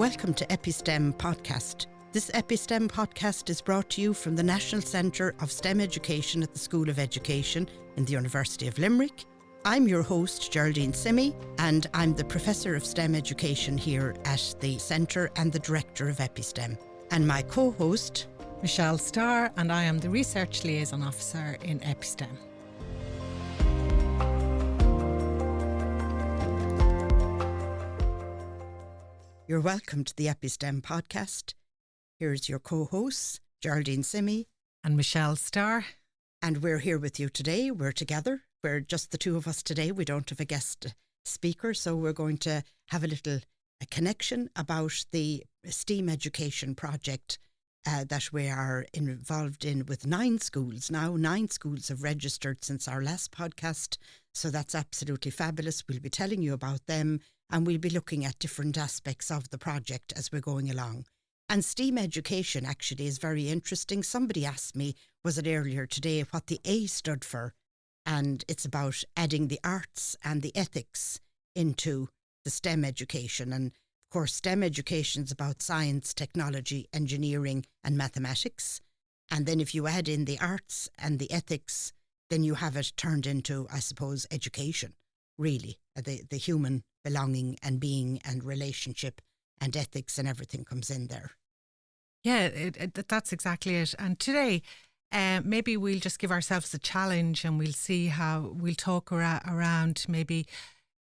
Welcome to EpiSTEM podcast. This EpiSTEM podcast is brought to you from the National Centre of STEM Education at the School of Education in the University of Limerick. I'm your host, Geraldine Simmie, and I'm the Professor of STEM Education here at the Centre and the Director of EpiSTEM. And my co-host, Michelle Starr, and I am the Research Liaison Officer in EpiSTEM. You're welcome to the EpiSTEM podcast. Here's your co-hosts, Geraldine Simmie and Michelle Starr. And we're here with you today. We're together. We're just the two of us today. We don't have a guest speaker, so we're going to have a connection about the STEAM education project that we are involved in with 9 schools. Now 9 schools have registered since our last podcast, so that's absolutely fabulous. We'll be telling you about them, and we'll be looking at different aspects of the project as we're going along. And STEAM education actually is very interesting. Somebody asked me, was it earlier today, what the A stood for? And it's about adding the arts and the ethics into the STEM education. And of course, STEM education is about science, technology, engineering and mathematics. And then if you add in the arts and the ethics, then you have it turned into, I suppose, education, really, the human belonging and being and relationship and ethics and everything comes in there. Yeah, that's exactly it. And today, maybe we'll just give ourselves a challenge and we'll see how we'll talk around maybe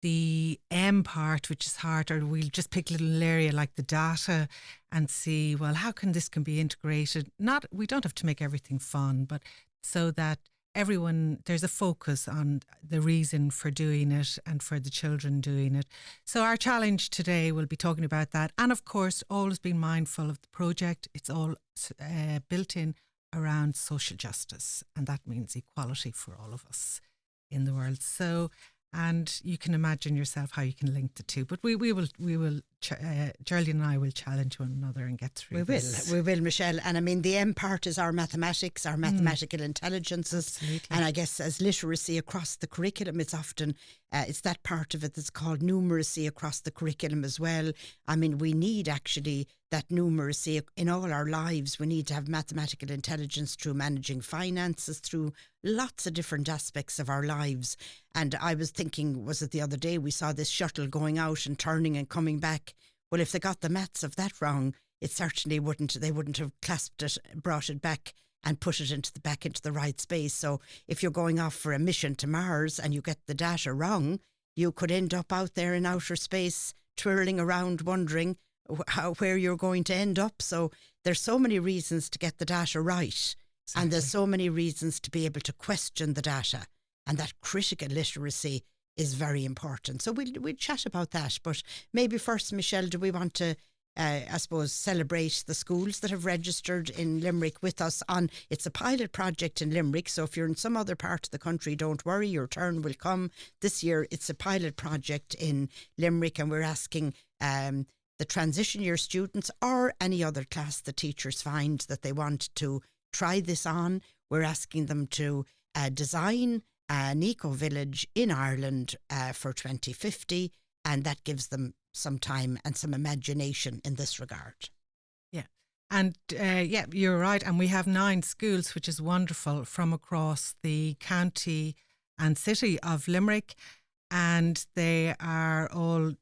the M part, which is harder. We'll just pick a little area like the data and see, well, how can be integrated? We don't have to make everything fun, but so that there's a focus on the reason for doing it and for the children doing it. So our challenge today will be talking about that. And of course, always being mindful of the project. It's all built in around social justice. And that means equality for all of us in the world. So, and you can imagine yourself how you can link the two. But we will, Geraldine and I will challenge one another and get through this. We will, Michelle. And I mean, the M part is our mathematics, our mathematical intelligences. Absolutely. And I guess as literacy across the curriculum, it's often, it's that part of it that's called numeracy across the curriculum as well. I mean, we need actually that numeracy in all our lives. We need to have mathematical intelligence through managing finances, through lots of different aspects of our lives. And I was thinking, was it the other day we saw this shuttle going out and turning and coming back? Well, if they got the maths of that wrong, it certainly they wouldn't have clasped it, brought it back and put it back into the right space. So if you're going off for a mission to Mars and you get the data wrong, you could end up out there in outer space, twirling around, wondering where you're going to end up. So there's so many reasons to get the data right. Exactly. And there's so many reasons to be able to question the data. And that critical literacy is very important. So we'll chat about that. But maybe first, Michelle, do we want to, I suppose, celebrate the schools that have registered in Limerick with us on, it's a pilot project in Limerick. So if you're in some other part of the country, don't worry, your turn will come. This year, it's a pilot project in Limerick, and we're asking the transition year students or any other class the teachers find that they want to try this on. We're asking them to design an eco-village in Ireland for 2050, and that gives them some time and some imagination in this regard. Yeah, and you're right. And we have 9 schools, which is wonderful, from across the county and city of Limerick. And they are all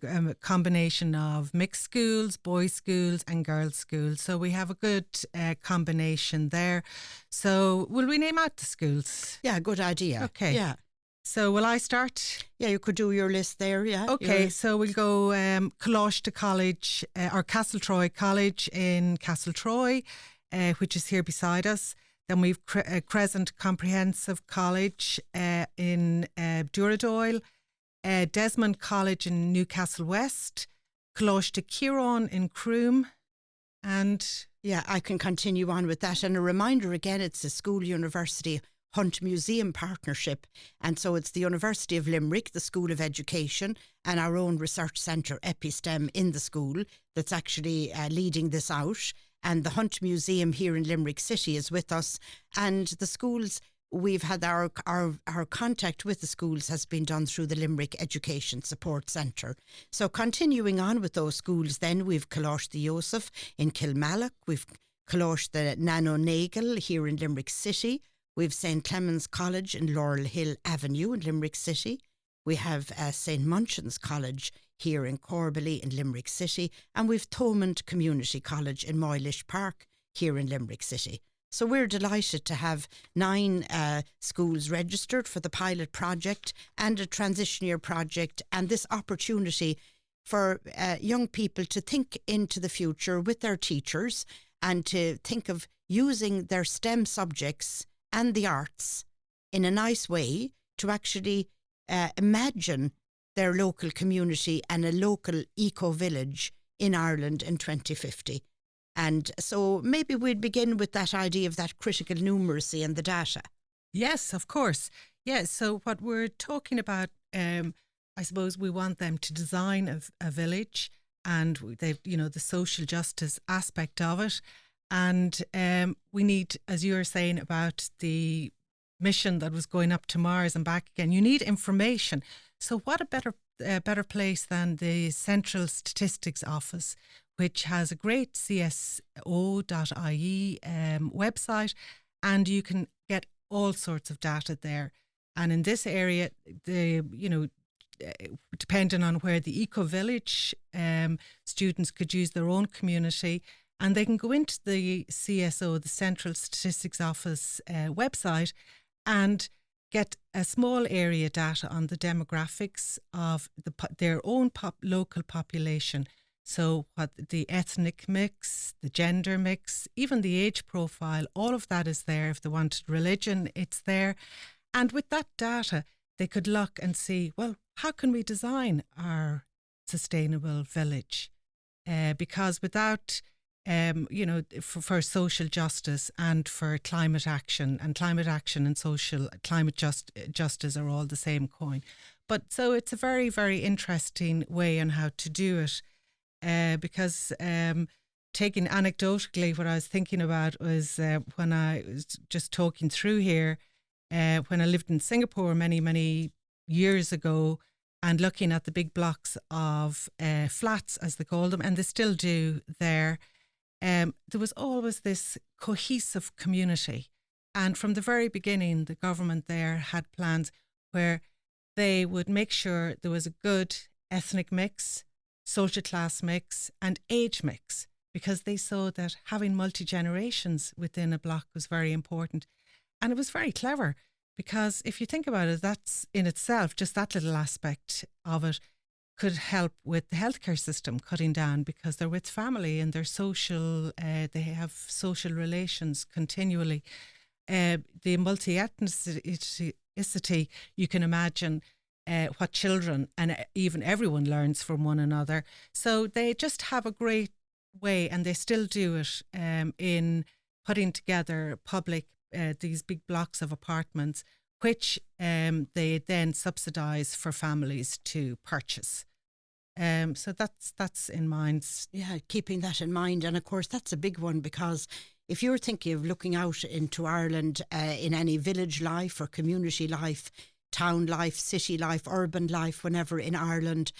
a combination of mixed schools, boys' schools and girls' schools. So we have a good combination there. So will we name out the schools? Yeah, good idea. Okay. Yeah. So will I start? Yeah, you could do your list there, yeah. Okay, so we'll go Coláiste College, or Castletroy College in Castletroy, which is here beside us. Then we've Crescent Comprehensive College in Duradoyle, Desmond College in Newcastle West, Coláiste Ciarán in Croom, and... Yeah, I can continue on with that. And a reminder again, it's a school university Hunt Museum partnership. And so it's the University of Limerick, the School of Education, and our own research centre, EpiSTEM, in the school that's actually leading this out. And the Hunt Museum here in Limerick City is with us. And the schools we've had our contact with the schools has been done through the Limerick Education Support Centre. So continuing on with those schools, then we've Colosh the Joseph in Kilmallock, we've Colosh the Nano Nagle here in Limerick City, we've St Clement's College in Laurel Hill Avenue in Limerick City, we have St Munchin's College here in Corbally in Limerick City, and we've Thomond Community College in Moylish Park here in Limerick City. So we're delighted to have 9 schools registered for the pilot project and a transition year project, and this opportunity for young people to think into the future with their teachers and to think of using their STEM subjects and the arts in a nice way to actually imagine their local community and a local eco-village in Ireland in 2050. And so maybe we'd begin with that idea of that critical numeracy and the data. Yes, of course. Yes, so what we're talking about, I suppose we want them to design a village, and they've, the social justice aspect of it. And we need, as you were saying about the mission that was going up to Mars and back again, you need information. So what a better place than the Central Statistics Office, which has a great CSO.ie website, and you can get all sorts of data there. And in this area, depending on where the eco-village students could use their own community, and they can go into the CSO, the Central Statistics Office website, and get a small area data on the demographics of their own local population. So what the ethnic mix, the gender mix, even the age profile, all of that is there. If they wanted religion, it's there. And with that data, they could look and see, well, how can we design our sustainable village? Because without, for social justice and for climate action and climate justice are all the same coin. But so it's a very, very interesting way on how to do it. Because taking anecdotally, what I was thinking about was when I was just talking through here, when I lived in Singapore many, many years ago, and looking at the big blocks of flats, as they call them, and they still do there, there was always this cohesive community. And from the very beginning, the government there had plans where they would make sure there was a good ethnic mix, social class mix and age mix, because they saw that having multi-generations within a block was very important. And it was very clever, because if you think about it, that's in itself, just that little aspect of it could help with the healthcare system cutting down, because they're with family and they're social, they have social relations continually. The multi-ethnicity, you can imagine what children and even everyone learns from one another. So they just have a great way, and they still do it in putting together these big blocks of apartments, which they then subsidise for families to purchase. So that's in mind. Yeah, keeping that in mind. And of course, that's a big one, because if you're thinking of looking out into Ireland in any village life or community life, town life, city life, urban life, whenever in Ireland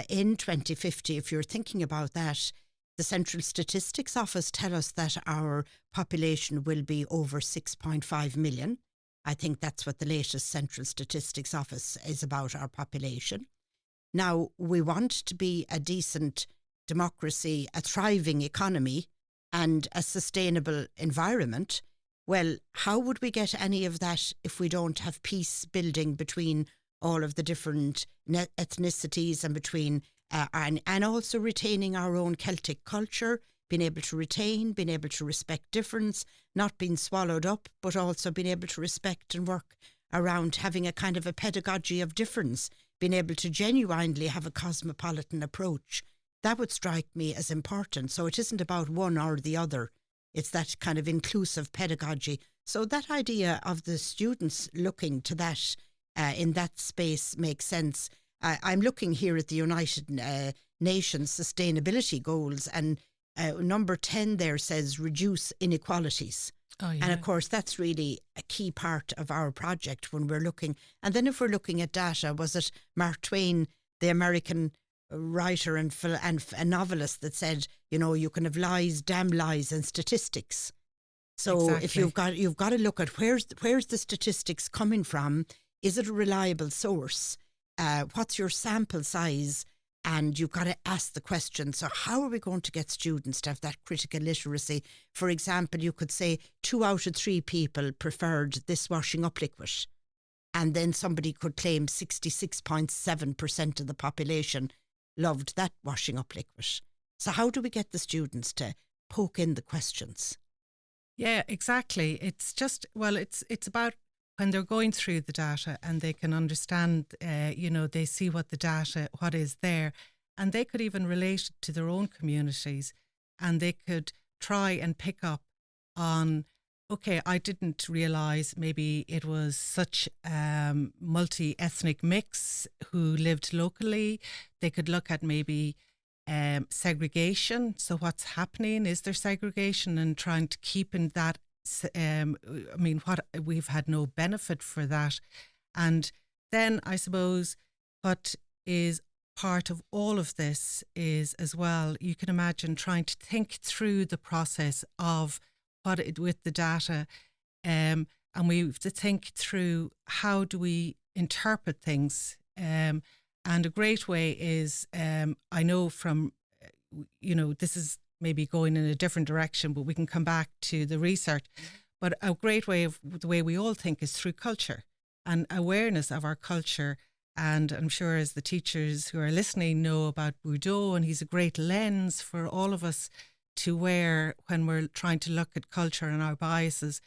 in 2050, if you're thinking about that, the Central Statistics Office tell us that our population will be over 6.5 million. I think that's what the latest Central Statistics Office is about, our population. Now, we want to be a decent democracy, a thriving economy and a sustainable environment. Well, how would we get any of that if we don't have peace building between all of the different ethnicities and between and also retaining our own Celtic culture, being able to respect difference, not being swallowed up, but also being able to respect and work around having a kind of a pedagogy of difference, being able to genuinely have a cosmopolitan approach. That would strike me as important. So it isn't about one or the other. It's that kind of inclusive pedagogy. So that idea of the students looking to that in that space makes sense. I'm looking here at the United Nations sustainability goals, and number 10 there says reduce inequalities. Oh, yeah. And of course, that's really a key part of our project when we're looking. And then if we're looking at data, was it Mark Twain, the American writer and a novelist, that said, you know, you can have lies, damn lies, and statistics. So if you've got to look at where's the statistics coming from. Is it a reliable source? What's your sample size? And you've got to ask the question, so how are we going to get students to have that critical literacy? For example, you could say 2 out of 3 people preferred this washing up liquid. And then somebody could claim 66.7% of the population loved that washing up liquid. So how do we get the students to poke in the questions? Yeah, exactly. It's just, well, it's about when they're going through the data and they can understand, they see what is there, and they could even relate it to their own communities, and they could try and pick up on, okay, I didn't realise maybe it was such multi-ethnic mix who lived locally. They could look at maybe segregation. So what's happening? Is there segregation? And trying to keep in that. We've had no benefit for that. And then I suppose what is part of all of this is as well, you can imagine trying to think through the process of with the data, and we have to think through how do we interpret things. And a great way is, I know from, this is maybe going in a different direction, but we can come back to the research. But a great way of the way we all think is through culture and awareness of our culture. And I'm sure as the teachers who are listening know about Bourdieu, and he's a great lens for all of us to wear when we're trying to look at culture and our biases.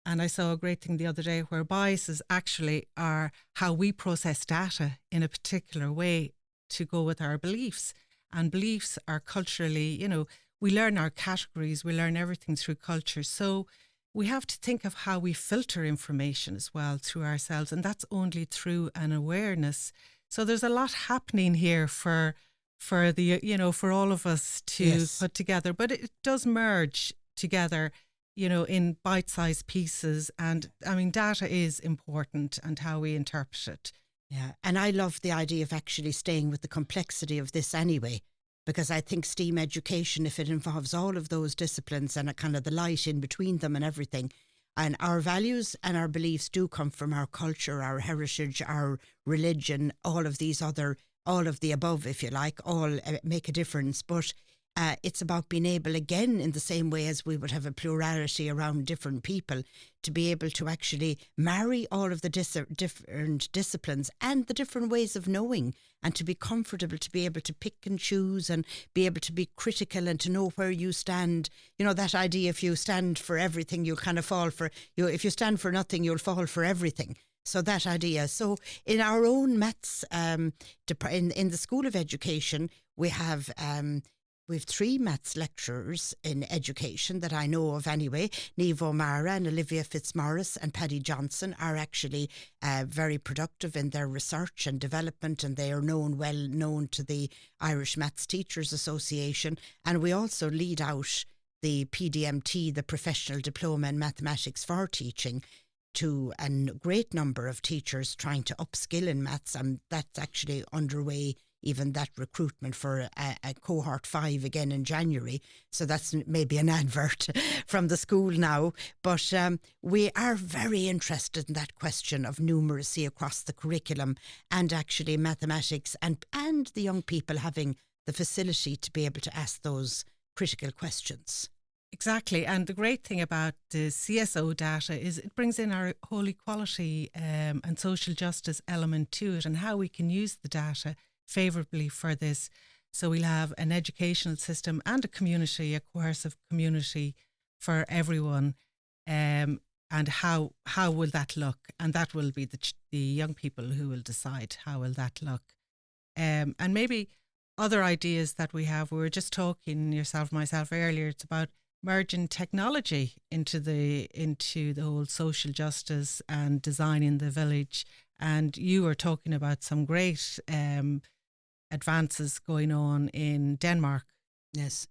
And I saw a great thing the other day where biases actually are how we process data in a particular way to go with our beliefs. And beliefs are culturally, we learn our categories, we learn everything through culture. So we have to think of how we filter information as well through ourselves. And that's only through an awareness. So there's a lot happening here for for all of us to put together. But it does merge together, in bite-sized pieces. And I mean, data is important and how we interpret it. Yeah. And I love the idea of actually staying with the complexity of this anyway. Because I think STEAM education, if it involves all of those disciplines and a kind of the light in between them and everything, and our values and our beliefs do come from our culture, our heritage, our religion, all of the above, if you like, all make a difference. But it's about being able, again, in the same way as we would have a plurality around different people, to be able to actually marry all of the different disciplines and the different ways of knowing, and to be comfortable to be able to pick and choose and be able to be critical and to know where you stand. That idea, if you stand for everything, you'll kind of fall for, if you stand for nothing, you'll fall for everything. So that idea. So in our own maths, in the School of Education, we have 3 maths lecturers in education that I know of anyway. Niamh O'Mara and Olivia Fitzmaurice and Paddy Johnson are actually very productive in their research and development, and they are well known to the Irish Maths Teachers Association. And we also lead out the PDMT, the Professional Diploma in Mathematics for Teaching, to a great number of teachers trying to upskill in maths, and that's actually underway, even that recruitment for a cohort 5 again in January. So that's maybe an advert from the school now. But we are very interested in that question of numeracy across the curriculum, and actually mathematics, and the young people having the facility to be able to ask those critical questions. Exactly. And the great thing about the CSO data is it brings in our whole equality and social justice element to it, and how we can use the data favourably for this. So we'll have an educational system and a community, a cohesive community for everyone. And how will that look? And that will be the young people who will decide how will that look. And maybe other ideas that we have, we were just talking, yourself and myself earlier, it's about merging technology into the whole social justice and design in the village. And you were talking about some great advances going on in Denmark. Yes.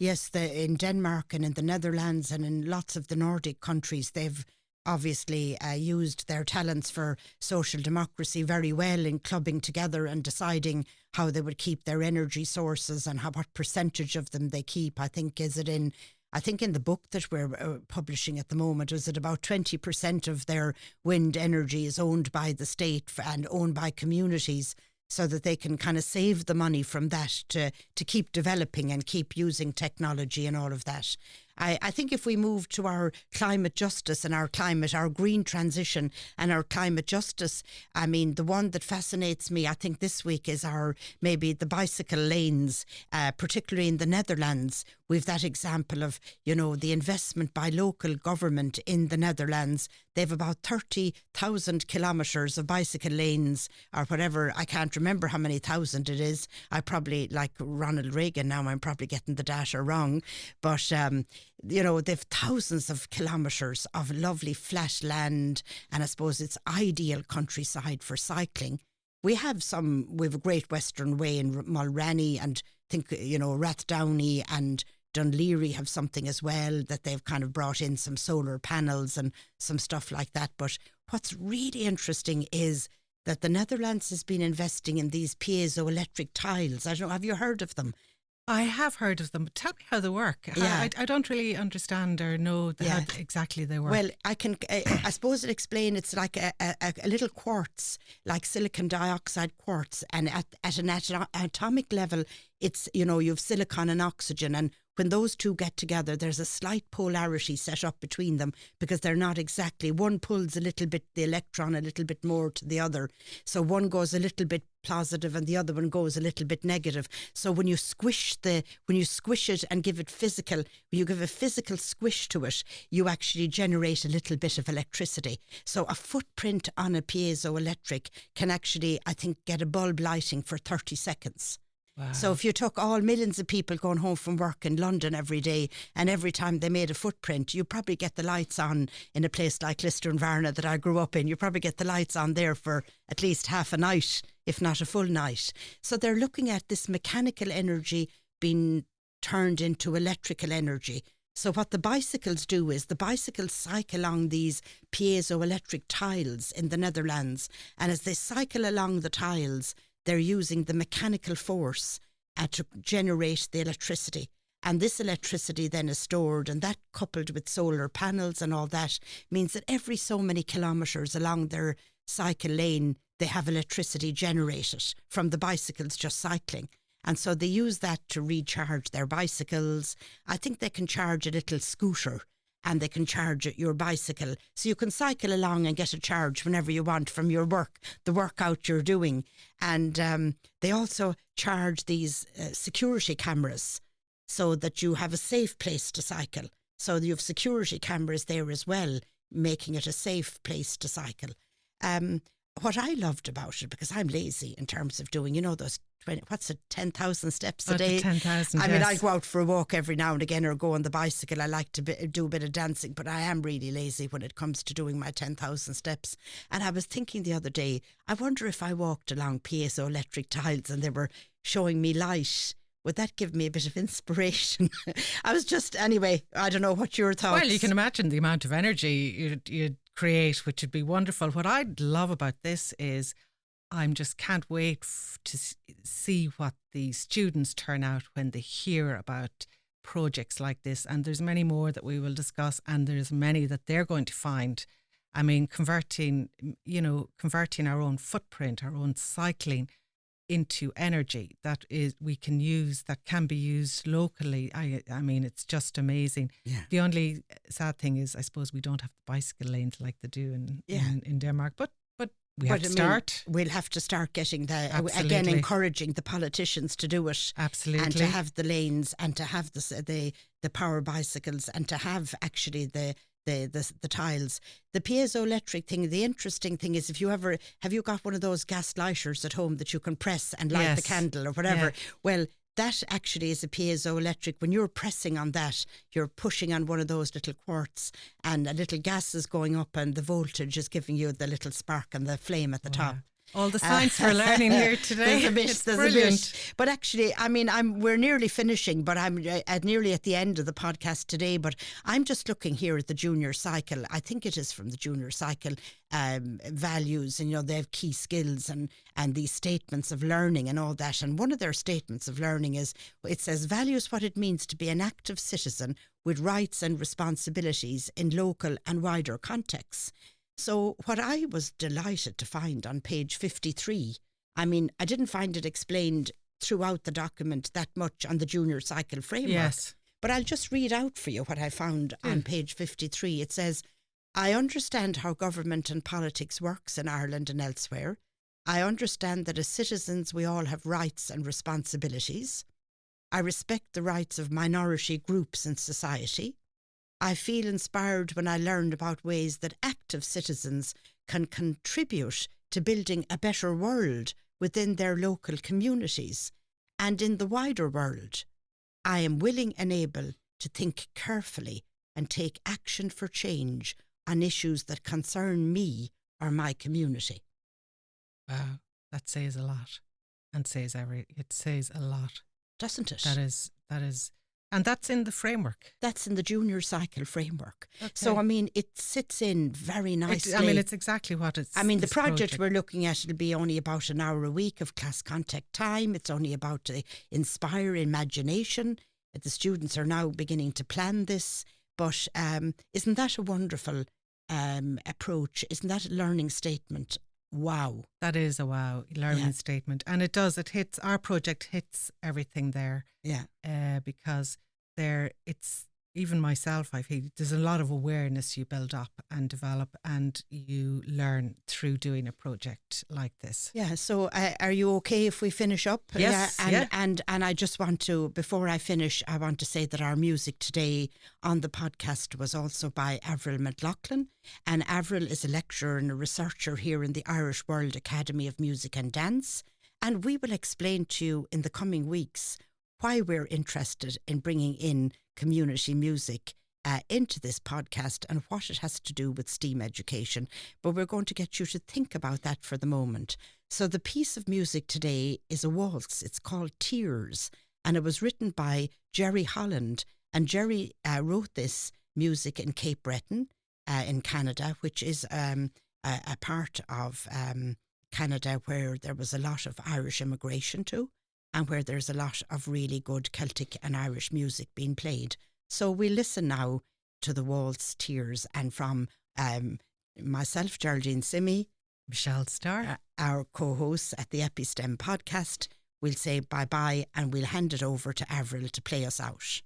Yes, in Denmark and in the Netherlands and in lots of the Nordic countries, they've obviously used their talents for social democracy very well in clubbing together and deciding how they would keep their energy sources and what percentage of them they keep. I think in the book that we're publishing at the moment, is it about 20% of their wind energy is owned by the state and owned by communities, so that they can kind of save the money from that to keep developing and keep using technology and all of that. I think if we move to our climate justice and our green transition and our climate justice, I mean, the one that fascinates me, I think this week is maybe the bicycle lanes, particularly in the Netherlands. We've that example of, the investment by local government in the Netherlands. They've about 30,000 kilometres of bicycle lanes or whatever. I can't remember how many thousand it is. I probably, like Ronald Reagan now, I'm probably getting the data wrong. But, they've thousands of kilometres of lovely flat land, and I suppose it's ideal countryside for cycling. We have a Great Western Way in Mulranny, and think, Rathdowney and Dunleary have something as well, that they've kind of brought in some solar panels and some stuff like that. But what's really interesting is that the Netherlands has been investing in these piezoelectric tiles. I don't know, have you heard of them? I have heard of them, but tell me how they work. Yeah. I don't really understand or know how exactly they work. Well, I suppose I'd explain, it's like a little quartz, like silicon dioxide quartz, and at an atomic level, it's, you've silicon and oxygen, and when those two get together, there's a slight polarity set up between them, because they're not exactly, one pulls a little bit, the electron a little bit more to the other. So one goes a little bit positive and the other one goes a little bit negative. So when you squish it and give it physical, when you give a physical squish to it, you actually generate a little bit of electricity. So a footprint on a piezoelectric can actually, I think, get a bulb lighting for 30 seconds. Wow. So if you took all millions of people going home from work in London every day, and every time they made a footprint, you probably get the lights on in a place like Lister and Varna that I grew up in. You probably get the lights on there for at least half a night, if not a full night. So they're looking at this mechanical energy being turned into electrical energy. So what the bicycles do is the bicycles cycle along these piezoelectric tiles in the Netherlands, and as they cycle along the tiles, they're using the mechanical force to generate the electricity. And this electricity then is stored, and that, coupled with solar panels and all that, means that every so many kilometres along their cycle lane, they have electricity generated from the bicycles just cycling. And so they use that to recharge their bicycles. I think they can charge a little scooter, and they can charge your bicycle. So you can cycle along and get a charge whenever you want from your work, the workout you're doing. And they also charge these security cameras so that you have a safe place to cycle. So you have security cameras there as well, making it a safe place to cycle. What I loved about it, because I'm lazy in terms of doing, those 10,000 steps a day. 10,000, I mean, I go out for a walk every now and again or go on the bicycle. I like to do a bit of dancing, but I am really lazy when it comes to doing my 10,000 steps. And I was thinking the other day, I wonder if I walked along piezoelectric tiles and they were showing me light, would that give me a bit of inspiration? Anyway, I don't know, what your thoughts? Well, you can imagine the amount of energy you'd create, which would be wonderful. What I love about this is I'm just can't wait to see what the students turn out when they hear about projects like this. And there's many more that we will discuss, and there's many that they're going to find. I mean, converting our own footprint, our own cycling into energy that can be used locally. I mean, it's just amazing. Yeah. The only sad thing is, I suppose, we don't have the bicycle lanes like they do in Denmark, but we have to start. We'll have to start getting Absolutely. encouraging the politicians to do it. Absolutely. And to have the lanes, and to have the power bicycles, and to have actually the tiles. The piezoelectric thing, the interesting thing is, have you got one of those gas lighters at home that you can press and light the candle or whatever? Yeah. Well, that actually is a piezoelectric. When you're pressing on that, you're pushing on one of those little quartz, and a little gas is going up, and the voltage is giving you the little spark and the flame at the top. All the science we're learning here today. There's a bit. But actually, I mean, we're nearly finishing, but I'm nearly at the end of the podcast today. But I'm just looking here at the junior cycle. I think it is from the junior cycle values, and they have key skills and these statements of learning and all that. And one of their statements of learning is, it says, values what it means to be an active citizen with rights and responsibilities in local and wider contexts. So what I was delighted to find on page 53, I mean, I didn't find it explained throughout the document that much on the junior cycle framework. Yes. But I'll just read out for you what I found on page 53. It says, I understand how government and politics works in Ireland and elsewhere. I understand that as citizens we all have rights and responsibilities. I respect the rights of minority groups in society. I feel inspired when I learn about ways that active citizens can contribute to building a better world within their local communities and in the wider world. I am willing and able to think carefully and take action for change on issues that concern me or my community. Wow, that says a lot, and it says a lot, doesn't it? That is. And that's in the framework. That's in the junior cycle framework. Okay. So, I mean, it sits in very nicely. It's exactly what it's... I mean, the project we're looking at, it'll be only about an hour a week of class contact time. It's only about to inspire imagination. The students are now beginning to plan this. But isn't that a wonderful approach? Isn't that a learning statement? Wow. That is a wow learning statement. And our project hits everything there. Yeah. Because it's, even myself, I feel there's a lot of awareness you build up and develop and you learn through doing a project like this. Yeah. So are you okay if we finish up? Yes. And I just want to, before I finish, I want to say that our music today on the podcast was also by Avril McLaughlin. And Avril is a lecturer and a researcher here in the Irish World Academy of Music and Dance. And we will explain to you in the coming weeks why we're interested in bringing in community music into this podcast and what it has to do with STEAM education. But we're going to get you to think about that for the moment. So the piece of music today is a waltz. It's called Tears, and it was written by Jerry Holland. And Jerry wrote this music in Cape Breton in Canada, which is a part of Canada where there was a lot of Irish immigration to, and where there's a lot of really good Celtic and Irish music being played. So we listen now to the waltz Tears, and from myself, Geraldine Simmie, Michelle Starr, our co-hosts at the EPI STEM podcast, we'll say bye-bye and we'll hand it over to Avril to play us out.